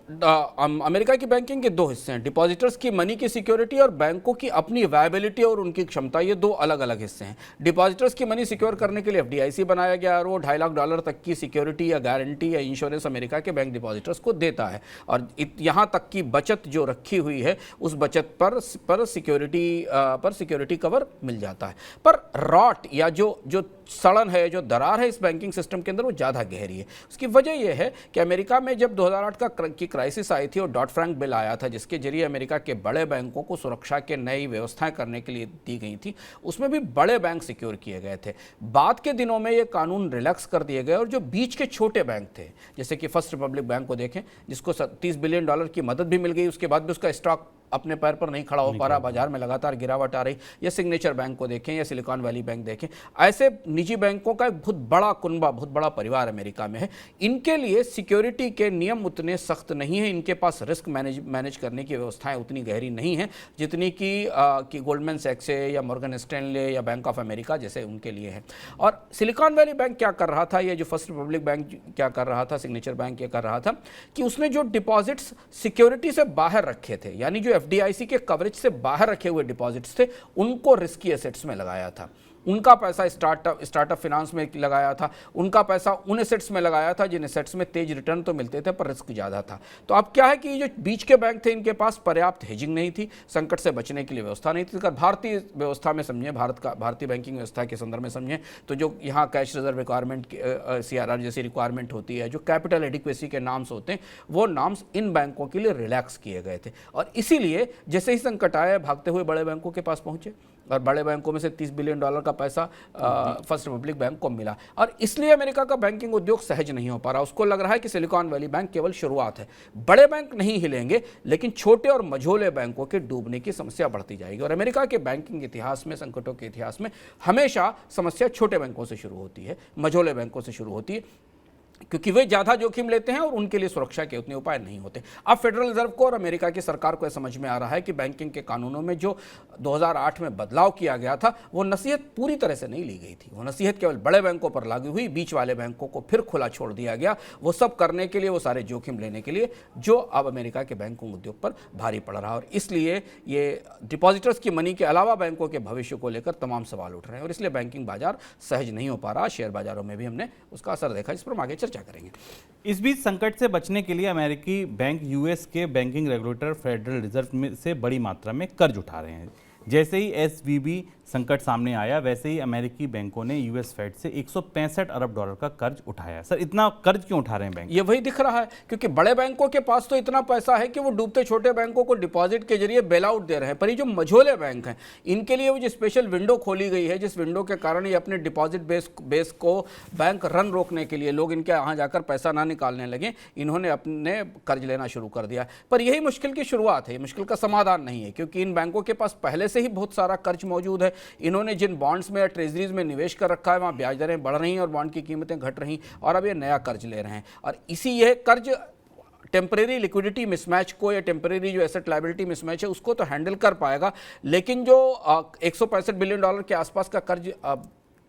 अमेरिका की बैंकिंग के 2 हिस्से हैं, डिपॉजिटर्स की मनी की सिक्योरिटी और बैंकों की अपनी वायबिलिटी और उनकी क्षमता, ये 2 अलग अलग हिस्से हैं। डिपॉजिटर्स की मनी सिक्योर करने के लिए एफडीआईसी बनाया गया और वो $2.5 लाख तक की सिक्योरिटी या गारंटी या इंश्योरेंस अमेरिका के बैंक डिपॉजिटर्स को देता है, और यहाँ तक की बचत जो रखी हुई है, उस बचत पर सिक्योरिटी कवर मिल जाता है। पर रॉट या जो सड़न है, जो दरार है इस बैंकिंग सिस्टम के अंदर, वो ज़्यादा गहरी है। उसकी वजह यह है कि अमेरिका में जब 2008 की क्राइसिस आई थी और डॉट फ्रैंक बिल आया था, जिसके जरिए अमेरिका के बड़े बैंकों को सुरक्षा के नई व्यवस्थाएं करने के लिए दी गई थी, उसमें भी बड़े बैंक सिक्योर किए गए थे। बाद के दिनों में ये कानून रिलैक्स कर दिए गए और जो बीच के छोटे बैंक थे, जैसे कि फर्स्ट रिपब्लिक बैंक को देखें, जिसको $30 बिलियन की मदद भी मिल गई, उसके बाद भी उसका स्टॉक अपने पैर पर नहीं खड़ा हो पा रहा, बाजार में लगातार गिरावट आ रही, या सिग्नेचर बैंक को देखें या सिलिकॉन वैली बैंक देखें, ऐसे निजी बैंकों का एक बहुत बड़ा कुनबा, बहुत बड़ा परिवार अमेरिका में है। इनके लिए सिक्योरिटी के नियम उतने सख्त नहीं हैं, इनके पास रिस्क मैनेज करने की व्यवस्थाएं उतनी गहरी नहीं हैं जितनी कि गोल्डमैन सैक्स या मॉर्गन स्टैनले या बैंक ऑफ अमेरिका जैसे उनके लिए है। और सिलिकॉन वैली बैंक क्या कर रहा था, ये जो फर्स्ट रिपब्लिक बैंक क्या कर रहा था, सिग्नेचर बैंक क्या कर रहा था कि उसने जो डिपॉजिट्स सिक्योरिटी से बाहर रखे थे, यानी जो एफडीआईसी के कवरेज से बाहर रखे हुए डिपॉजिट्स थे, उनको रिस्की एसेट्स में लगाया था। उनका पैसा स्टार्टअप फिनांस में लगाया था, उनका पैसा उन एसेट्स में लगाया था जिन एसेट्स में तेज रिटर्न तो मिलते थे पर रिस्क ज़्यादा था। तो अब क्या है कि ये जो बीच के बैंक थे, इनके पास पर्याप्त हेजिंग नहीं थी, संकट से बचने के लिए व्यवस्था नहीं थी। अगर भारतीय व्यवस्था में समझें, भारतीय बैंकिंग व्यवस्था के संदर्भ में समझें, तो जो यहाँ कैश रिजर्व रिक्वायरमेंट, CRR जैसी रिक्वायरमेंट होती है, जो कैपिटल एडिक्वेसी के नाम्स होते हैं, वो नाम्स इन बैंकों के लिए रिलैक्स किए गए थे। और इसीलिए जैसे ही संकट आया, भागते हुए बड़े बैंकों के पास पहुंचे और बड़े बैंकों में से $30 बिलियन का पैसा फर्स्ट रिपब्लिक बैंक को मिला। और इसलिए अमेरिका का बैंकिंग उद्योग सहज नहीं हो पा रहा। उसको लग रहा है कि सिलिकॉन वैली बैंक केवल शुरुआत है, बड़े बैंक नहीं हिलेंगे, लेकिन छोटे और मझोले बैंकों के डूबने की समस्या बढ़ती जाएगी। और अमेरिका के बैंकिंग इतिहास में, संकटों के इतिहास में हमेशा समस्या छोटे बैंकों से शुरू होती है, मझोले बैंकों से शुरू होती है, क्योंकि वे ज़्यादा जोखिम लेते हैं और उनके लिए सुरक्षा के उतने उपाय नहीं होते। अब फेडरल रिजर्व को और अमेरिका की सरकार को यह समझ में आ रहा है कि बैंकिंग के कानूनों में जो 2008 में बदलाव किया गया था, वो नसीहत पूरी तरह से नहीं ली गई थी। वो नसीहत केवल बड़े बैंकों पर लागू हुई, बीच वाले बैंकों को फिर खुला छोड़ दिया गया, वो सब करने के लिए, वो सारे जोखिम लेने के लिए, जो अब अमेरिका के बैंकिंग उद्योग पर भारी पड़ रहा है। और इसलिए ये डिपॉजिटर्स की मनी के अलावा बैंकों के भविष्य को लेकर तमाम सवाल उठ रहे हैं और इसलिए बैंकिंग बाजार सहज नहीं हो पा रहा। शेयर बाजारों में भी हमने उसका असर देखा, जिस पर हम आगे चर्चा करेंगे। इस बीच संकट से बचने के लिए अमेरिकी बैंक यूएस के बैंकिंग रेगुलेटर फेडरल रिजर्व में से बड़ी मात्रा में कर्ज उठा रहे हैं, जैसे ही एसवीबी संकट सामने आया वैसे ही अमेरिकी बैंकों ने यूएस फेड से 165 अरब डॉलर का कर्ज उठाया। सर, इतना कर्ज क्यों उठा रहे हैं बैंक? ये वही दिख रहा है क्योंकि बड़े बैंकों के पास तो इतना पैसा है कि वो डूबते छोटे बैंकों को डिपॉजिट के जरिए बेल आउट दे रहे हैं, पर ये जो मझोले बैंक हैं इनके लिए वो जो स्पेशल विंडो खोली गई है, जिस विंडो के कारण ये अपने डिपॉजिट बेस को बैंक रन रोकने के लिए लोग इनके यहाँ जाकर पैसा ना निकालने लगे, इन्होंने अपने कर्ज लेना शुरू कर दिया। पर यही मुश्किल की शुरुआत है, मुश्किल का समाधान नहीं है, क्योंकि इन बैंकों के पास पहले से ही बहुत सारा कर्ज मौजूद है। इन्होंने जिन बॉन्ड्स में या ट्रेजरीज में निवेश कर रखा है वहाँ ब्याज दरें बढ़ रही हैं और बॉन्ड की कीमतें घट रही, और अब ये नया कर्ज ले रहे हैं। और इसी यह कर्ज टेम्परेरी लिक्विडिटी मिसमैच को या टेम्परेरी जो एसेट लायबिलिटी मिसमैच है उसको तो हैंडल कर पाएगा, लेकिन जो 165 बिलियन डॉलर के आसपास का कर्ज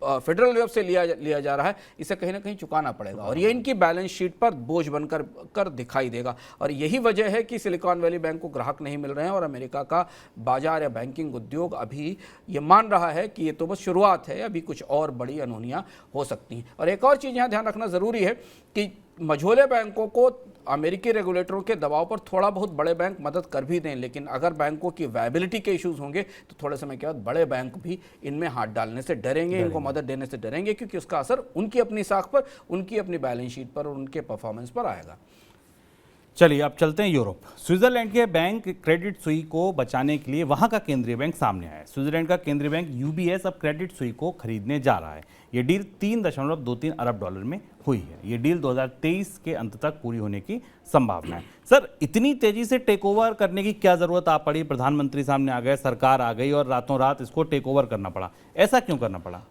फेडरल वेब से लिया जा रहा है, इसे कहीं ना कहीं चुकाना पड़ेगा और ये इनकी बैलेंस शीट पर बोझ बनकर दिखाई देगा। और यही वजह है कि सिलिकॉन वैली बैंक को ग्राहक नहीं मिल रहे हैं और अमेरिका का बाजार या बैंकिंग उद्योग अभी ये मान रहा है कि ये तो बस शुरुआत है, अभी कुछ और बड़ी अनहोनियां हो सकती हैं। और एक और चीज़ यहाँ ध्यान रखना ज़रूरी है कि मझोले बैंकों को अमेरिकी रेगुलेटरों के दबाव पर थोड़ा बहुत बड़े बैंक मदद कर भी दें, लेकिन अगर बैंकों की वायबिलिटी के इश्यूज होंगे तो थोड़े समय के बाद बड़े बैंक भी इनमें हाथ डालने से डरेंगे, इनको मदद देने से डरेंगे, क्योंकि उसका असर उनकी अपनी साख पर, उनकी अपनी बैलेंस शीट पर और उनके परफॉर्मेंस पर आएगा। चलिए अब चलते हैं यूरोप। स्विट्जरलैंड के बैंक क्रेडिट सुई को बचाने के लिए वहां का केंद्रीय बैंक सामने आया है। स्विट्जरलैंड का केंद्रीय बैंक यूबीएस अब क्रेडिट सुई को खरीदने जा रहा है। ये डील 3.23 अरब डॉलर में हुई है। ये डील 2023 के अंत तक पूरी होने की संभावना है। सर, इतनी तेजी से टेक ओवर करने की क्या जरूरत आ पड़ी? प्रधानमंत्री सामने आ गए, सरकार आ गई और रातों रात इसको टेक ओवर करना पड़ा, ऐसा क्यों करना पड़ा?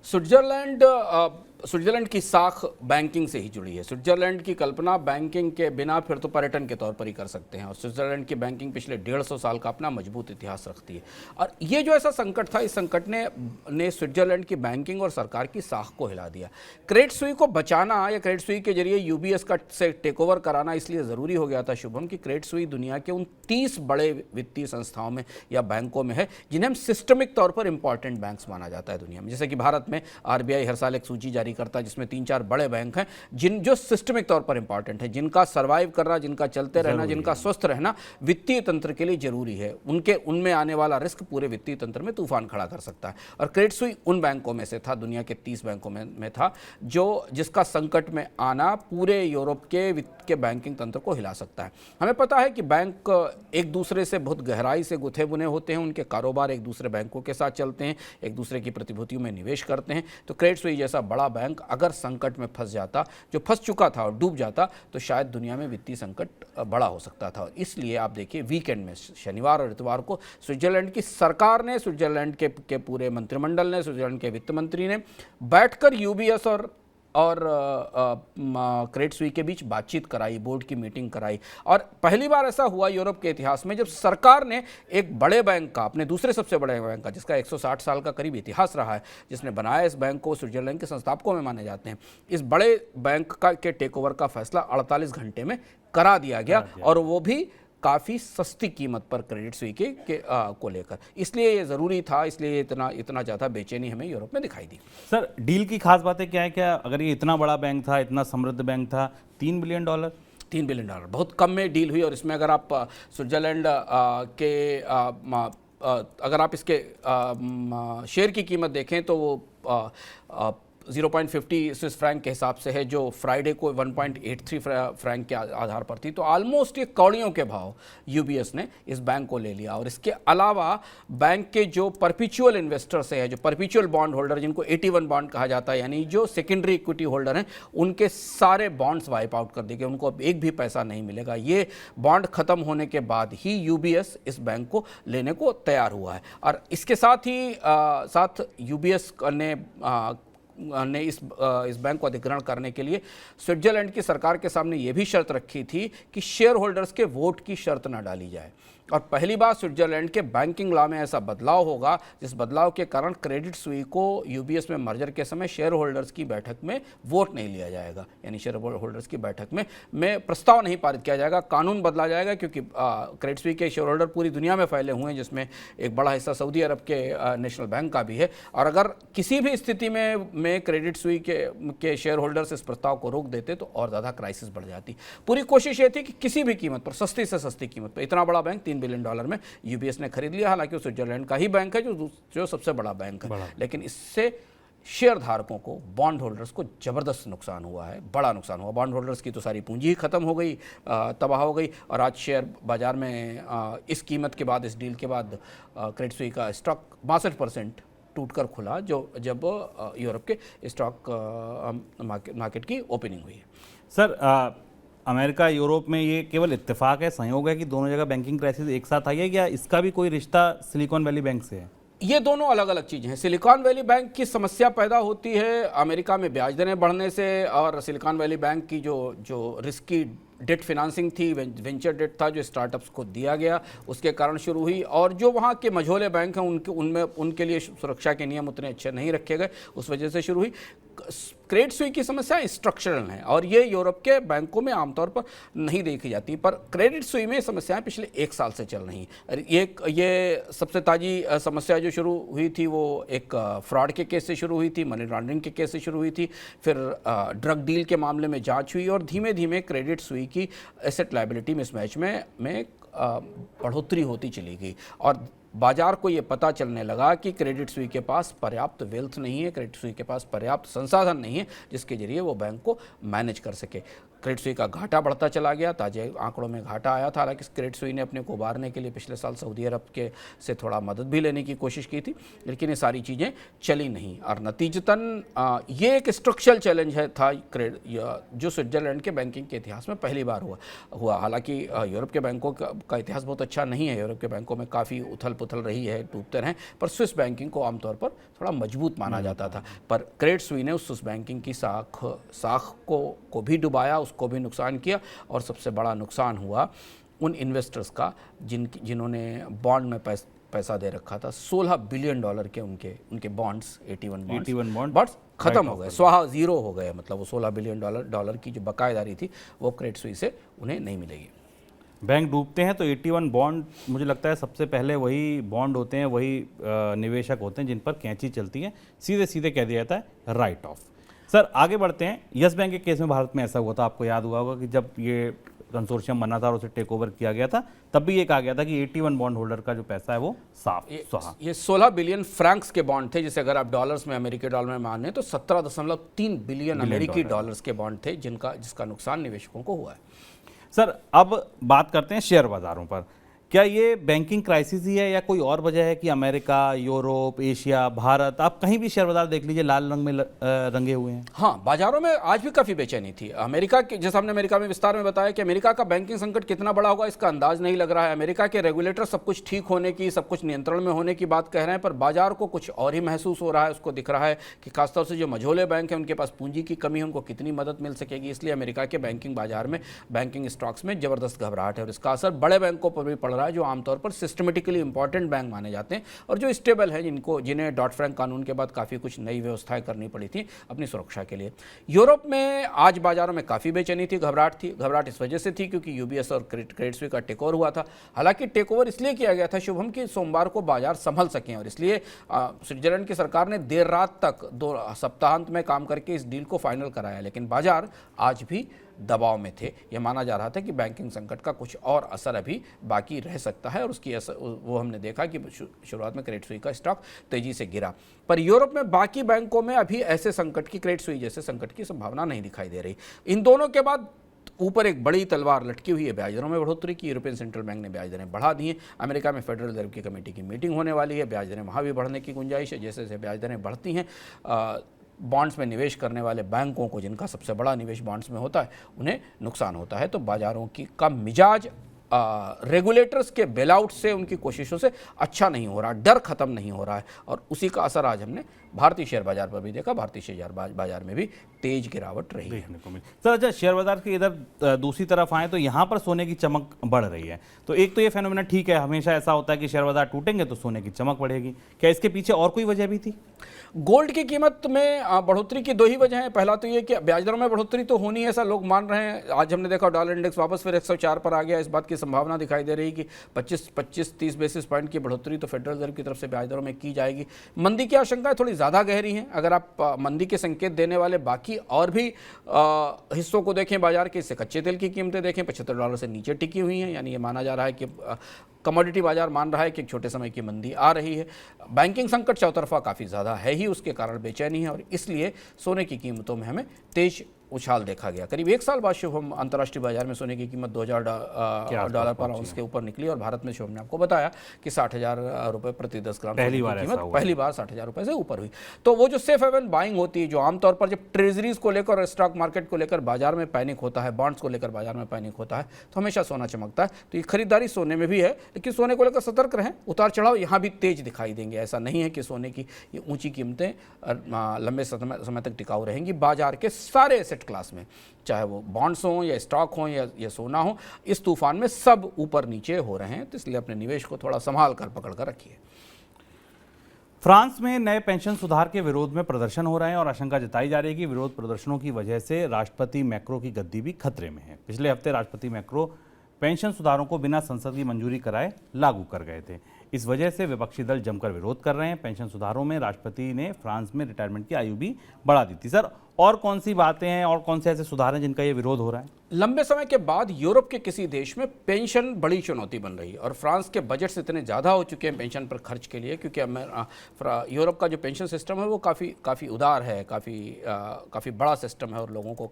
स्विट्जरलैंड की साख बैंकिंग से ही जुड़ी है। स्विट्जरलैंड की कल्पना बैंकिंग के बिना फिर तो पर्यटन के तौर पर ही कर सकते हैं, और स्विट्जरलैंड की बैंकिंग पिछले 150 साल का अपना मजबूत इतिहास रखती है। और ये जो ऐसा संकट था, इस संकट ने स्विट्जरलैंड की बैंकिंग और सरकार की साख को हिला दिया। क्रेडिट सुई को बचाना या क्रेडिट सुई के जरिए यूबीएस का से टेक ओवर कराना इसलिए ज़रूरी हो गया था शुभम कि क्रेडिट सुई दुनिया के उन 30 बड़े वित्तीय संस्थाओं में या बैंकों में है जिन्हें हम सिस्टमिक तौर पर इंपॉर्टेंट बैंक्स माना जाता है दुनिया में। जैसे कि भारत में आरबीआई हर साल एक सूची जारी करता है जिसमें 3-4 बड़े बैंक हैं जो सिस्टमिक तौर पर इंपॉर्टेंट है, जिनका सर्वाइव करना, जिनका चलते रहना, जिनका स्वस्थ रहना वित्तीय तंत्र के लिए जरूरी है। उनमें आने वाला रिस्क पूरे वित्तीय तंत्र में तूफान खड़ा कर सकता है। और क्रेडिट सुई उन बैंकों में से था, दुनिया के 30 बैंकों में था, जिसका संकट में आना पूरे यूरोप के बैंकिंग तंत्र को हिला सकता है। हमें पता है कि बैंक एक दूसरे से बहुत गहराई से गुथे बुने होते हैं, उनके कारोबार एक दूसरे बैंकों के साथ चलते हैं, एक दूसरे की प्रतिभूतियों में निवेश करते हैं। तो क्रेडिट सुई जैसा बड़ा बैंक अगर संकट में फंस जाता, जो फंस चुका था और डूब जाता, तो शायद दुनिया में वित्तीय संकट बड़ा हो सकता था। और इसलिए आप देखिए वीकेंड में शनिवार और इतवार को स्विट्जरलैंड की सरकार ने, स्विट्जरलैंड के पूरे मंत्रिमंडल ने, स्विट्जरलैंड के वित्त मंत्री ने बैठकर यूबीएस और क्रेडिट सुई के बीच बातचीत कराई, बोर्ड की मीटिंग कराई। और पहली बार ऐसा हुआ यूरोप के इतिहास में जब सरकार ने एक बड़े बैंक का, अपने दूसरे सबसे बड़े बैंक का, जिसका 160 साल का करीब इतिहास रहा है, जिसने बनाया इस बैंक को, स्विट्जरलैंड के संस्थापकों में माने जाते हैं, इस बड़े बैंक के टेक ओवर का फैसला 48 घंटे में करा दिया गया, और वो भी काफ़ी सस्ती कीमत पर क्रेडिट सुई को लेकर। इसलिए ये ज़रूरी था, इसलिए इतना ज़्यादा बेचैनी हमें यूरोप में दिखाई दी। सर, डील की खास बातें क्या है? क्या अगर ये इतना बड़ा बैंक था, इतना समृद्ध बैंक था, $3 बिलियन 3 बिलियन डॉलर बहुत कम में डील हुई। और इसमें अगर आप स्विट्जरलैंड अगर आप इसके शेयर की कीमत देखें तो वो 0.50 स्विस फ्रैंक के हिसाब से है, जो फ्राइडे को 1.83 फ्रैंक के आधार पर थी। तो ऑलमोस्ट ये कौड़ियों के भाव यूबीएस ने इस बैंक को ले लिया। और इसके अलावा बैंक के जो परपिचुअल इन्वेस्टर्स हैं, जो परपिचुअल बॉन्ड होल्डर, जिनको 81 बॉन्ड कहा जाता है, यानी जो सेकेंडरी इक्विटी होल्डर हैं, उनके सारे बॉन्ड्स वाइप आउट कर दिए गए, उनको अब एक भी पैसा नहीं मिलेगा। ये बॉन्ड खत्म होने के बाद ही यूबीएस इस बैंक को लेने को तैयार हुआ है। और इसके साथ यूबीएस ने इस बैंक को अधिग्रहण करने के लिए स्विट्जरलैंड की सरकार के सामने ये भी शर्त रखी थी कि शेयर होल्डर्स के वोट की शर्त न डाली जाए। और पहली बार स्विट्जरलैंड के बैंकिंग लॉ में ऐसा बदलाव होगा, जिस बदलाव के कारण क्रेडिट सुई को यूबीएस में मर्जर के समय शेयर होल्डर्स की बैठक में वोट नहीं लिया जाएगा, यानी शेयर होल्डर्स की बैठक में प्रस्ताव नहीं पारित किया जाएगा, कानून बदला जाएगा। क्योंकि क्रेडिट सुई के शेयर होल्डर पूरी दुनिया में फैले हुए हैं, जिसमें एक बड़ा हिस्सा सऊदी अरब के नेशनल बैंक का भी है। और अगर किसी भी स्थिति में में क्रेडिट सुई के शेयर होल्डर्स इस प्रस्ताव को रोक देते तो और ज़्यादा क्राइसिस बढ़ जाती। पूरी कोशिश ये थी कि किसी भी कीमत पर, सस्ती से सस्ती कीमत पर, इतना बड़ा बैंक $3 बिलियन में यूबीएस ने खरीद लिया। हालांकि वो स्विट्जरलैंड का ही बैंक है जो सबसे बड़ा बैंक है, लेकिन इससे शेयर धारकों को, बॉन्ड होल्डर्स को जबरदस्त नुकसान हुआ है, बड़ा नुकसान हुआ। बॉन्ड होल्डर्स की तो सारी पूंजी ही खत्म हो गई, तबाह हो गई। और आज शेयर बाजार में इस कीमत के बाद, इस डील के बाद क्रेडिट सुई का स्टॉक 62% टूटकर खुला, जब यूरोप के स्टॉक मार्केट की ओपनिंग हुई है। सर, अमेरिका यूरोप में ये केवल इत्तेफाक है, संयोग है कि दोनों जगह बैंकिंग क्राइसिस एक साथ आई है, या इसका भी कोई रिश्ता सिलिकॉन वैली बैंक से है? ये दोनों अलग अलग चीज़ें हैं। सिलिकॉन वैली बैंक की समस्या पैदा होती है अमेरिका में ब्याज दरें बढ़ने से, और सिलिकॉन वैली बैंक की जो रिस्की डेट फिनांसिंग थी, वेंचर डेट था जो स्टार्टअप्स को दिया गया, उसके कारण शुरू हुई। और जो वहाँ के मझोले बैंक हैं उनके लिए सुरक्षा के नियम उतने अच्छे नहीं रखे गए, उस वजह से शुरू हुई। क्रेडिट सुई की समस्या स्ट्रक्चरल है और ये यूरोप के बैंकों में आमतौर पर नहीं देखी जाती, पर क्रेडिट सुई में समस्याएं पिछले 1 साल से चल रही हैं। ये सबसे ताज़ी समस्या जो शुरू हुई थी वो एक फ्रॉड के केस से शुरू हुई थी, मनी लॉन्ड्रिंग के केस से शुरू हुई थी, फिर ड्रग डील के मामले में जांच हुई, और धीमे धीमे क्रेडिट सुई की एसेट लायबिलिटी मिसमैच में बढ़ोतरी होती चली गई। और बाजार को ये पता चलने लगा कि क्रेडिट सुई के पास पर्याप्त वेल्थ नहीं है, क्रेडिट सुई के पास पर्याप्त संसाधन नहीं है जिसके जरिए वो बैंक को मैनेज कर सके। क्रेडिट सुई का घाटा बढ़ता चला गया, ताजे आंकड़ों में घाटा आया था। हालांकि क्रेडिट सुई ने अपने को उबारने के लिए पिछले साल सऊदी अरब से थोड़ा मदद भी लेने की कोशिश की थी, लेकिन ये सारी चीज़ें चली नहीं। और नतीजतन ये एक स्ट्रक्चरल चैलेंज था जो स्विट्जरलैंड के बैंकिंग के इतिहास में पहली बार हुआ। हालांकि यूरोप के बैंकों का इतिहास बहुत अच्छा नहीं है, यूरोप के बैंकों में काफ़ी उथल पुथल रही है, टूटते रहे, पर स्विस बैंकिंग को आमतौर पर थोड़ा मजबूत माना जाता था। पर क्रेडिट सुई ने उस स्विस बैंकिंग की साख को भी डुबाया, उसको भी नुकसान किया, और सबसे बड़ा नुकसान हुआ उन इन्वेस्टर्स का जिन्होंने बॉन्ड में पैसा दे रखा था। $16 बिलियन के उनके बॉन्ड्स, 81 बॉन्ड्स खत्म हो गए, स्वाहा, जीरो हो गए। मतलब वो $16 बिलियन की जो बकायेदारी थी वो क्रेडिट सुई से उन्हें नहीं मिलेगी। बैंक डूबते हैं तो 81 बॉन्ड, मुझे लगता है सबसे पहले वही बॉन्ड होते हैं, वही निवेशक होते हैं जिन पर कैंची चलती है, सीधे सीधे कह दिया जाता है राइट ऑफ। सर, आगे बढ़ते हैं। यस बैंक के केस में भारत में ऐसा हुआ था, आपको याद हुआ होगा कि जब ये कंसोर्शियम बना था और उसे टेक ओवर किया गया था, तब भी ये कहा गया था कि 81 बॉन्ड होल्डर का जो पैसा है वो साफ सुहा। ये 16 बिलियन फ्रैंक्स के बॉन्ड थे, जिसे अगर आप डॉलर्स में, अमेरिकी डॉलर में माने तो 17.3 बिलियन अमेरिकी डॉलर्स के बॉन्ड थे जिसका नुकसान निवेशकों को हुआ है। सर, अब बात करते हैं शेयर बाजारों पर। क्या ये बैंकिंग क्राइसिस ही है या कोई और वजह है कि अमेरिका, यूरोप, एशिया, भारत, आप कहीं भी शेयर बाजार देख लीजिए लाल रंग में रंगे हुए हैं? हाँ, बाजारों में आज भी काफ़ी बेचैनी थी। अमेरिका के, जैसा हमने अमेरिका में विस्तार में बताया कि अमेरिका का बैंकिंग संकट कितना बड़ा होगा इसका अंदाज नहीं लग रहा है। अमेरिका के रेगुलेटर सब कुछ ठीक होने की, सब कुछ नियंत्रण में होने की बात कह रहे हैं, पर बाजार को कुछ और ही महसूस हो रहा है। उसको दिख रहा है कि खासतौर से जो मझोले बैंक हैं उनके पास पूंजी की कमी है, उनको कितनी मदद मिल सकेगी। इसलिए अमेरिका के बैंकिंग बाजार में, बैंकिंग स्टॉक्स में ज़बरदस्त घबराहट है, और इसका असर बड़े बैंकों पर भी पड़ रहा है जो आमतौर पर सिस्टमेटिकली इंपॉर्टेंट बैंक माने जाते हैं और जो स्टेबल हैं, जिन्हें डॉट फ्रैंक कानून के बाद काफ़ी कुछ नई व्यवस्थाएं करनी पड़ी थी अपनी सुरक्षा के लिए। यूरोप में आज बाजारों में काफ़ी बेचैनी थी, घबराहट थी। घबराहट इस वजह से थी क्योंकि यूबीएस और क्रेडिट सुई का टेक ओवर हुआ था। हालांकि टेक ओवर इसलिए किया गया था शुभम कि सोमवार को बाजार संभल सकें, और इसलिए स्विट्जरलैंड की सरकार ने देर रात तक 2 सप्ताहांत में काम करके इस डील को फाइनल कराया। लेकिन बाजार आज भी दबाव में थे। यह माना जा रहा था कि बैंकिंग संकट का कुछ और असर अभी बाकी रह सकता है, और उसकी असर वो हमने देखा कि शुरुआत में क्रेडिट सुई का स्टॉक तेजी से गिरा। पर यूरोप में बाकी बैंकों में अभी ऐसे संकट की, क्रेडिट सुई जैसे संकट की संभावना नहीं दिखाई दे रही। इन दोनों के बाद ऊपर एक बड़ी तलवार लटकी हुई है ब्याज दरों में बढ़ोतरी की। यूरोपियन सेंट्रल बैंक ने ब्याज दरें बढ़ा दी हैं। अमेरिका में फेडरल रिजर्व की कमेटी की मीटिंग होने वाली है, ब्याज दरें वहाँ भी बढ़ने की गुंजाइश है। जैसे जैसे ब्याज दरें बढ़ती हैं, बॉन्ड्स में निवेश करने वाले बैंकों को, जिनका सबसे बड़ा निवेश बॉन्ड्स में होता है, उन्हें नुकसान होता है। तो बाजारों का मिजाज रेगुलेटर्स के बेलआउट से, उनकी कोशिशों से अच्छा नहीं हो रहा, डर खत्म नहीं हो रहा है, और उसी का असर आज हमने भारतीय शेयर बाजार पर भी देखा। भारतीय शेयर बाजार में भी तेज गिरावट रही है। देखने को मिली सर। अच्छा, शेयर बाजार के इधर दूसरी तरफ आए तो यहाँ पर सोने की चमक बढ़ रही है। तो एक तो ये फेनोमेना ठीक है, हमेशा ऐसा होता है कि शेयर बाजार टूटेंगे तो सोने की चमक बढ़ेगी, क्या इसके पीछे और कोई वजह भी थी? गोल्ड की कीमत में बढ़ोतरी की दो ही वजह हैं। पहला तो ये कि ब्याज दरों में बढ़ोतरी तो होनी है, ऐसा लोग मान रहे हैं। आज हमने देखा डॉलर इंडेक्स वापस फिर 104 पर आ गया। इस बात की संभावना दिखाई दे रही कि 25-30 बेसिस पॉइंट की बढ़ोतरी तो फेडरल रिजर्व की तरफ से ब्याज दरों में की जाएगी। मंदी की आशंकाएं थोड़ी ज़्यादा गहरी हैं। अगर आप मंदी के संकेत देने वाले बाकी और भी हिस्सों को देखें बाजार के, इससे कच्चे तेल की कीमतें देखें, $75 से नीचे टिकी हुई हैं। यानी ये माना जा रहा है कि कमोडिटी बाजार मान रहा है कि एक छोटे समय की मंदी आ रही है। बैंकिंग संकट चौतरफा काफ़ी ज़्यादा है ही, उसके कारण बेचैनी है और इसलिए सोने की कीमतों में हमें तेज उछाल देखा गया। करीब 1 साल बाद शुभम अंतर्राष्ट्रीय बाजार में सोने की कीमत $2000 पर आउंस के ऊपर निकली और भारत में शुभम ने आपको बताया कि 60,000 रुपए प्रति 10 ग्राम पहली सोने बार की ऐसा कीमत हुआ। पहली बार 60,000 रुपए से ऊपर हुई। तो वो जो सेफ हेवन बाइंग होती है, जो आमतौर पर जब ट्रेजरीज को लेकर और स्टॉक मार्केट को लेकर बाजार में पैनिक होता है, बॉन्ड्स को लेकर बाजार में पैनिक होता है, तो हमेशा सोना चमकता है। तो ये खरीदारी सोने में भी है, लेकिन सोने को लेकर सतर्क रहें। उतार चढ़ाव यहाँ भी तेज दिखाई देंगे। ऐसा नहीं है कि सोने की ये ऊंची कीमतें लंबे समय तक टिकाऊ रहेंगी। बाजार के सारे एसेट क्लास में, चाहे वो बॉन्ड्स हों या स्टॉक हों या सोना हो, इस तूफान में सब ऊपर नीचे हो रहे हैं। तो इसलिए अपने निवेश को थोड़ा संभाल कर पकड़ कर रखिए। फ्रांस में नए पेंशन सुधार के विरोध में प्रदर्शन हो रहे हैं और आशंका जताई जा रही है कि विरोध प्रदर्शनों की वजह से राष्ट्रपति मैक्रो की गद्दी भी खतरे में है। पिछले हफ्ते राष्ट्रपति मैक्रो पेंशन सुधारों को बिना संसद की मंजूरी कराए लागू कर गए थे। इस वजह से विपक्षी दल जमकर विरोध कर रहे हैं। पेंशन सुधारों में राष्ट्रपति ने फ्रांस में रिटायरमेंट की आयु भी बढ़ा दी थी। सर, और कौन सी बातें हैं और कौन से ऐसे सुधार हैं जिनका ये विरोध हो रहा है? लंबे समय के बाद यूरोप के किसी देश में पेंशन बड़ी चुनौती बन रही है और फ्रांस के बजट्स इतने ज़्यादा हो चुके हैं पेंशन पर खर्च के लिए, क्योंकि यूरोप का जो पेंशन सिस्टम है वो काफ़ी उदार है, काफ़ी बड़ा सिस्टम है और लोगों को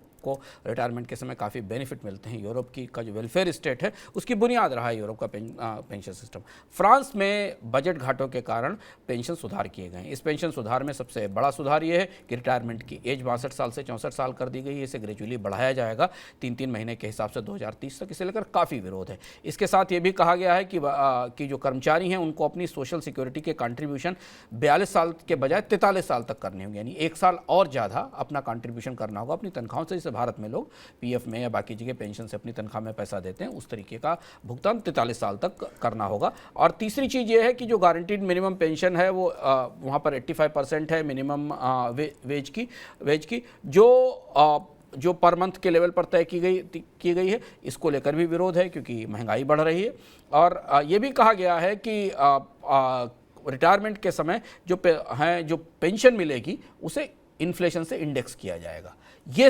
रिटायरमेंट के समय काफ़ी बेनिफिट मिलते हैं। यूरोप का जो वेलफेयर स्टेट है उसकी बुनियाद रहा है यूरोप का पेंशन सिस्टम। फ्रांस में बजट घाटों के कारण पेंशन सुधार किए गए हैं। इस पेंशन सुधार में सबसे बड़ा सुधार ये है कि रिटायरमेंट की एज 62 साल से 64 साल कर दी गई है। इसे ग्रेजुअली बढ़ाया जाएगा 3-3 महीने के हिसाब से 2030 तक। इसे लेकर काफ़ी विरोध है। इसके साथ ये भी कहा गया है कि जो कर्मचारी हैं उनको अपनी सोशल सिक्योरिटी के कंट्रीब्यूशन 42 साल के बजाय 43 साल तक करने होंगे, यानी 1 साल और ज़्यादा अपना कंट्रीब्यूशन करना होगा अपनी तनख्वाहों से। जैसे भारत में लोग पीएफ में या बाकी जगह पेंशन से अपनी तनख्वाह में पैसा देते हैं, उस तरीके का भुगतान 43 साल तक करना होगा। और तीसरी चीज़ ये है कि जो गारंटीड मिनिमम पेंशन है वो वहाँ पर 85% है मिनिमम वेज की, जो पर मंथ के लेवल पर तय की गई है। इसको लेकर भी विरोध है क्योंकि महंगाई बढ़ रही है। और ये भी कहा गया है कि रिटायरमेंट के समय जो पेंशन मिलेगी उसे इन्फ्लेशन से इंडेक्स किया जाएगा। ये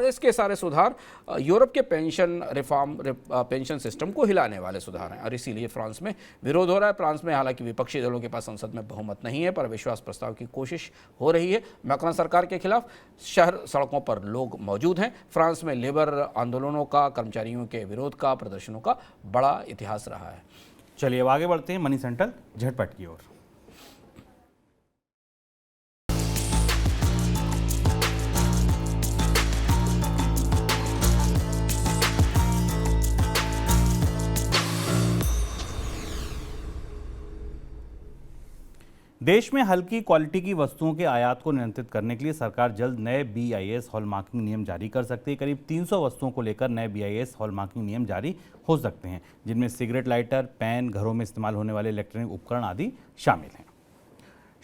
इसके सारे सुधार यूरोप के पेंशन सिस्टम को हिलाने वाले सुधार हैं और इसीलिए फ्रांस में विरोध हो रहा है। फ्रांस में हालांकि विपक्षी दलों के पास संसद में बहुमत नहीं है, पर अविश्वास प्रस्ताव की कोशिश हो रही है। मैक्रोन सरकार के खिलाफ शहर सड़कों पर लोग मौजूद हैं। फ्रांस में लेबर आंदोलनों का, कर्मचारियों के विरोध का, प्रदर्शनों का बड़ा इतिहास रहा है। चलिए अब आगे बढ़ते हैं मनी सेंट्रल झटपट की ओर। देश में हल्की क्वालिटी की वस्तुओं के आयात को नियंत्रित करने के लिए सरकार जल्द नए BIS हॉलमार्किंग नियम जारी कर सकती है। करीब 300 वस्तुओं को लेकर नए BIS हॉलमार्किंग नियम जारी हो सकते हैं, जिनमें सिगरेट लाइटर, पेन, घरों में इस्तेमाल होने वाले इलेक्ट्रॉनिक उपकरण आदि शामिल हैं।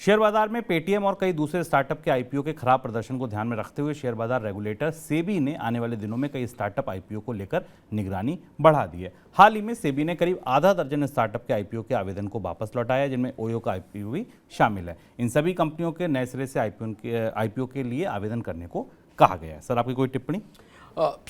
शेयर बाजार में पेटीएम और कई दूसरे स्टार्टअप के IPO के खराब प्रदर्शन को ध्यान में रखते हुए शेयर बाजार रेगुलेटर सेबी ने आने वाले दिनों में कई स्टार्टअप IPO को लेकर निगरानी बढ़ा दी है। हाल ही में सेबी ने करीब आधा दर्जन स्टार्टअप के IPO के आवेदन को वापस लौटाया, जिनमें ओयो का IPO भी शामिल है। इन सभी कंपनियों के नए सिरे से IPO के लिए आवेदन करने को कहा गया है। सर, आपकी कोई टिप्पणी?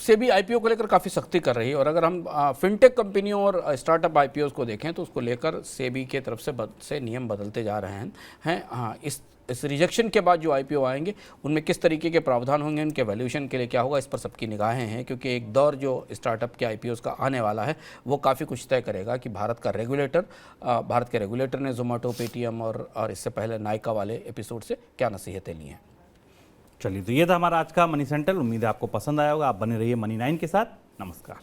सेबी IPO को लेकर काफ़ी सख्ती कर रही है और अगर हम फिनटेक कंपनियों और स्टार्टअप IPOs को देखें तो उसको लेकर सेबी के तरफ से नियम बदलते जा रहे हैं। हाँ, इस रिजेक्शन के बाद जो IPO आएंगे उनमें किस तरीके के प्रावधान होंगे, उनके वैल्यूएशन के लिए क्या होगा, इस पर सबकी निगाहें हैं। क्योंकि एक दौर जो स्टार्टअप के IPOs का आने वाला है वो काफ़ी कुछ तय करेगा कि भारत के रेगुलेटर ने जोमेटो, पेटीएम और इससे पहले नायका वाले एपिसोड से क्या नसीहतें ली हैं। चलिए, तो ये था हमारा आज का मनी सेंट्रल। उम्मीद है आपको पसंद आया होगा। आप बने रहिए मनी 9 के साथ। नमस्कार।